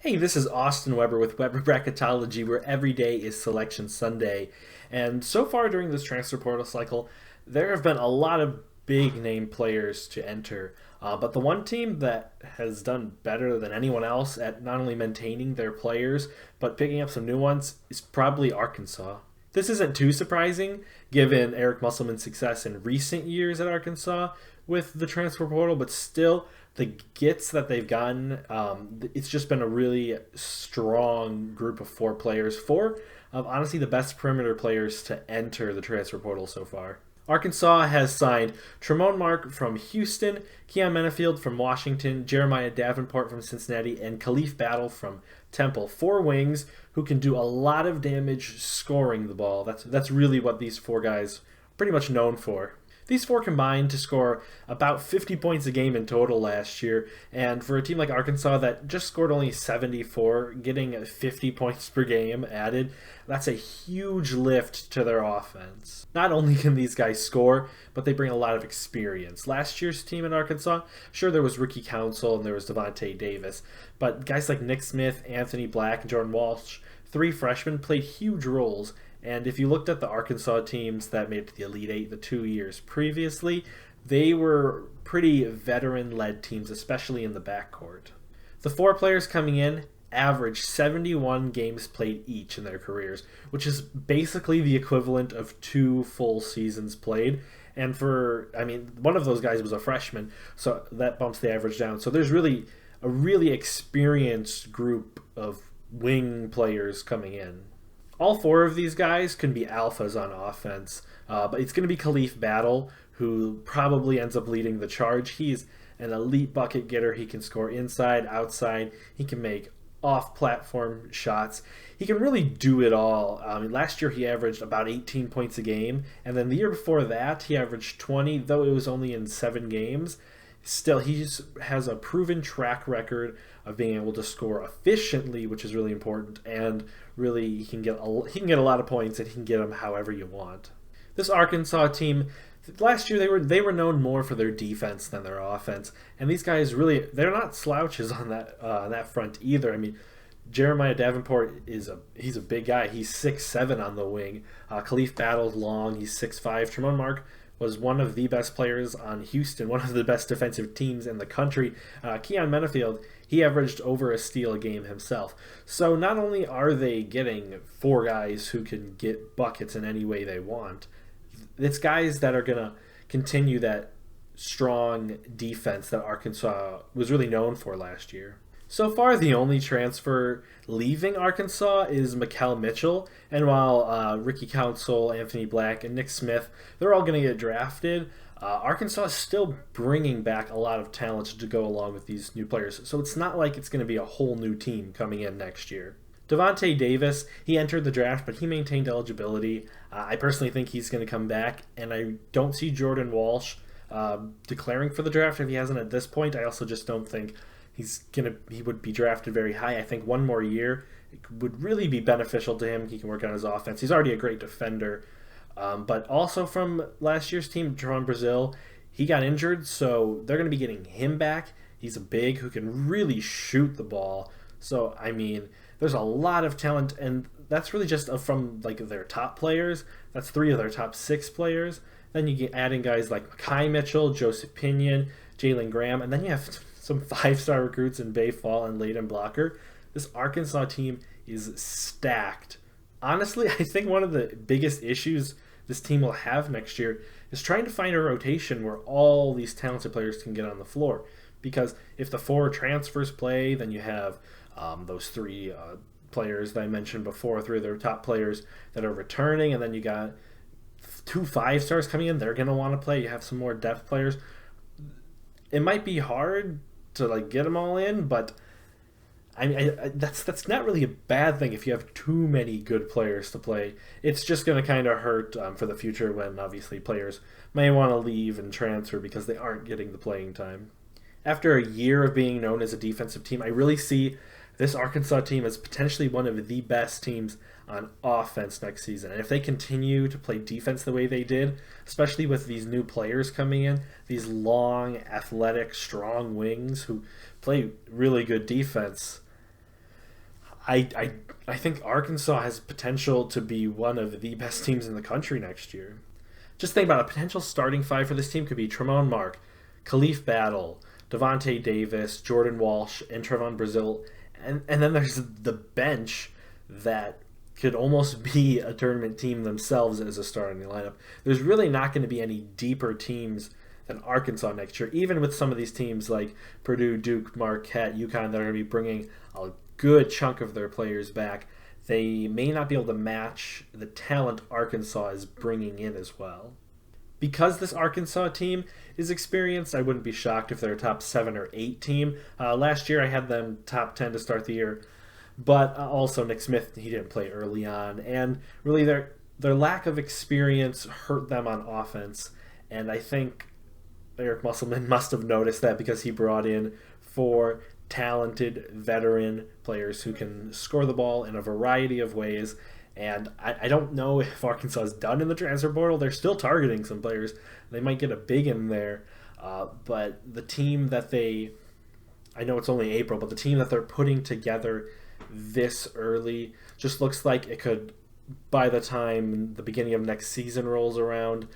Hey, this is Austin Weber with Weber Bracketology, where every day is Selection Sunday. And so far during this transfer portal cycle, there have been a lot of big name players to enter. But the one team that has done better than anyone else at not only maintaining their players, but picking up some new ones is probably Arkansas. This isn't too surprising given Eric Musselman's success in recent years at Arkansas with the transfer portal, but still, the gets that they've gotten, it's just been a really strong group of four players. Four of honestly the best perimeter players to enter the transfer portal so far. Arkansas has signed Tramon Mark from Houston, Keyon Menifield from Washington, Jeremiah Davenport from Cincinnati, and Khalif Battle from Temple. Four wings who can do a lot of damage scoring the ball. That's really what these four guys are pretty much known for. These four combined to score about 50 points a game in total last year, and for a team like Arkansas that just scored only 74, getting 50 points per game added, that's a huge lift to their offense. Not only can these guys score, but they bring a lot of experience. Last year's team in Arkansas, sure, there was Ricky Council and there was Davonte Davis, but guys like Nick Smith, Anthony Black, and Jordan Walsh, three freshmen, played huge roles. And if you looked at the Arkansas teams that made it to the Elite Eight the 2 years previously, they were pretty veteran-led teams, especially in the backcourt. The four players coming in averaged 71 games played each in their careers, which is basically the equivalent of 2 full seasons played. And one of those guys was a freshman, so that bumps the average down. So there's really a really experienced group of wing players coming in. All four of these guys can be alphas on offense, but it's going to be Khalif Battle, who probably ends up leading the charge. He's an elite bucket getter. He can score inside, outside. He can make off-platform shots. He can really do it all. Last year he averaged about 18 points a game, and then the year before that he averaged 20, though it was only in 7 games. Still, he has a proven track record of being able to score efficiently, which is really important, and really he can get a lot of points, and he can get them however you want. This Arkansas team, last year they were known more for their defense than their offense, and these guys they're not slouches on that front either. Jeremiah Davenport he's a big guy. He's 6'7" on the wing. Khalif Battle's long. He's 6'5". Tramon Mark was one of the best players on Houston, one of the best defensive teams in the country. Keyon Menifield, he averaged over a steal a game himself. So not only are they getting four guys who can get buckets in any way they want, it's guys that are going to continue that strong defense that Arkansas was really known for last year. So far, the only transfer leaving Arkansas is Mikel Mitchell, and while Ricky Council, Anthony Black, and Nick Smith, they're all going to get drafted, Arkansas is still bringing back a lot of talent to go along with these new players, so it's not like it's going to be a whole new team coming in next year. Davonte Davis, he entered the draft, but he maintained eligibility. I personally think he's going to come back, and I don't see Jordan Walsh declaring for the draft if he hasn't at this point. I also just don't think he would be drafted very high. I think one more year would really be beneficial to him. He can work on his offense. He's already a great defender. But also from last year's team, Jerome Brazil, he got injured, so they're going to be getting him back. He's a big who can really shoot the ball. So, there's a lot of talent, and that's really just from their top players. That's 3 of their top 6 players. Then you get adding guys like Makai Mitchell, Joseph Pinion, Jalen Graham, and then you have some 5-star recruits in Bay Fall and Layden Blocker. This Arkansas team is stacked. Honestly, I think one of the biggest issues this team will have next year is trying to find a rotation where all these talented players can get on the floor. Because if the 4 transfers play, then you have those 3 players that I mentioned before, 3 of their top players that are returning, and then you got 2 5-stars coming in. They're going to want to play. You have some more depth players. It might be hard to get them all in, but that's not really a bad thing if you have too many good players to play. It's just going to kind of hurt for the future when obviously players may want to leave and transfer because they aren't getting the playing time. After a year of being known as a defensive team, I really see this Arkansas team as potentially one of the best teams on offense next season. And if they continue to play defense the way they did, especially with these new players coming in, these long, athletic, strong wings who play really good defense, I think Arkansas has potential to be one of the best teams in the country next year. Just think about a potential starting five for this team could be Tramon Mark, Khalif Battle, Devontae Davis, Jordan Walsh, and Trevon Brazil. And then there's the bench that could almost be a tournament team themselves as a starting lineup. There's really not going to be any deeper teams than Arkansas next year, even with some of these teams like Purdue, Duke, Marquette, UConn that are going to be bringing a good chunk of their players back. They may not be able to match the talent Arkansas is bringing in as well. Because this Arkansas team is experienced, I wouldn't be shocked if they're a top 7 or 8 team. Last year I had them top 10 to start the year, but also Nick Smith, he didn't play early on, and really their lack of experience hurt them on offense, and I think Eric Musselman must have noticed that because he brought in 4 talented veteran players who can score the ball in a variety of ways. And I don't know if Arkansas is done in the transfer portal. They're still targeting some players. They might get a big in there. But the team that I know it's only April, but the team that they're putting together this early just looks like it could, by the time the beginning of next season rolls around,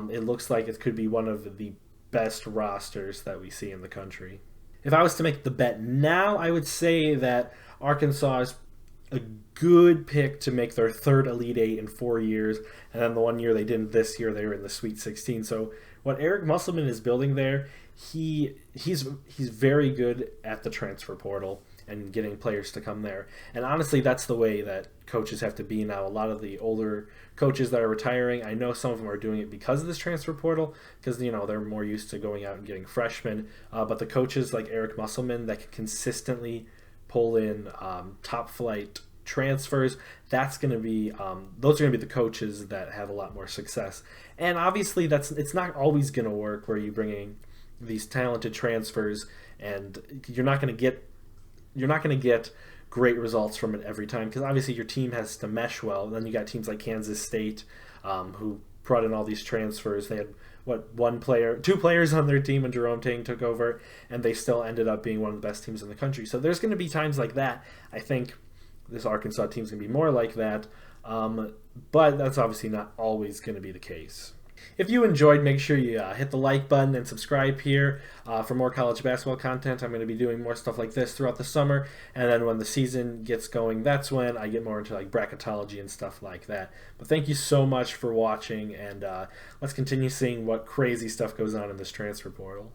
it looks like it could be one of the best rosters that we see in the country. If I was to make the bet now, I would say that Arkansas is a good pick to make their 3rd Elite Eight in 4 years, and then the 1 year they didn't this year, they were in the Sweet 16. So what Eric Musselman is building there, he's very good at the transfer portal and getting players to come there. And honestly, that's the way that coaches have to be now. A lot of the older coaches that are retiring, I know some of them are doing it because of this transfer portal, because they're more used to going out and getting freshmen. But the coaches like Eric Musselman that can consistently pull in top flight transfers, that's going to be those are going to be the coaches that have a lot more success. And obviously it's not always going to work where you bring in these talented transfers and you're not going to get great results from it every time, because obviously your team has to mesh well. And then you got teams like Kansas State who brought in all these transfers. They had two players on their team when Jerome Tang took over, and they still ended up being one of the best teams in the country. So there's going to be times like that. I think this Arkansas team is going to be more like that, but that's obviously not always going to be the case. If you enjoyed, make sure you hit the like button and subscribe here for more college basketball content. I'm going to be doing more stuff like this throughout the summer, and then when the season gets going, that's when I get more into like bracketology and stuff like that. But thank you so much for watching, and let's continue seeing what crazy stuff goes on in this transfer portal.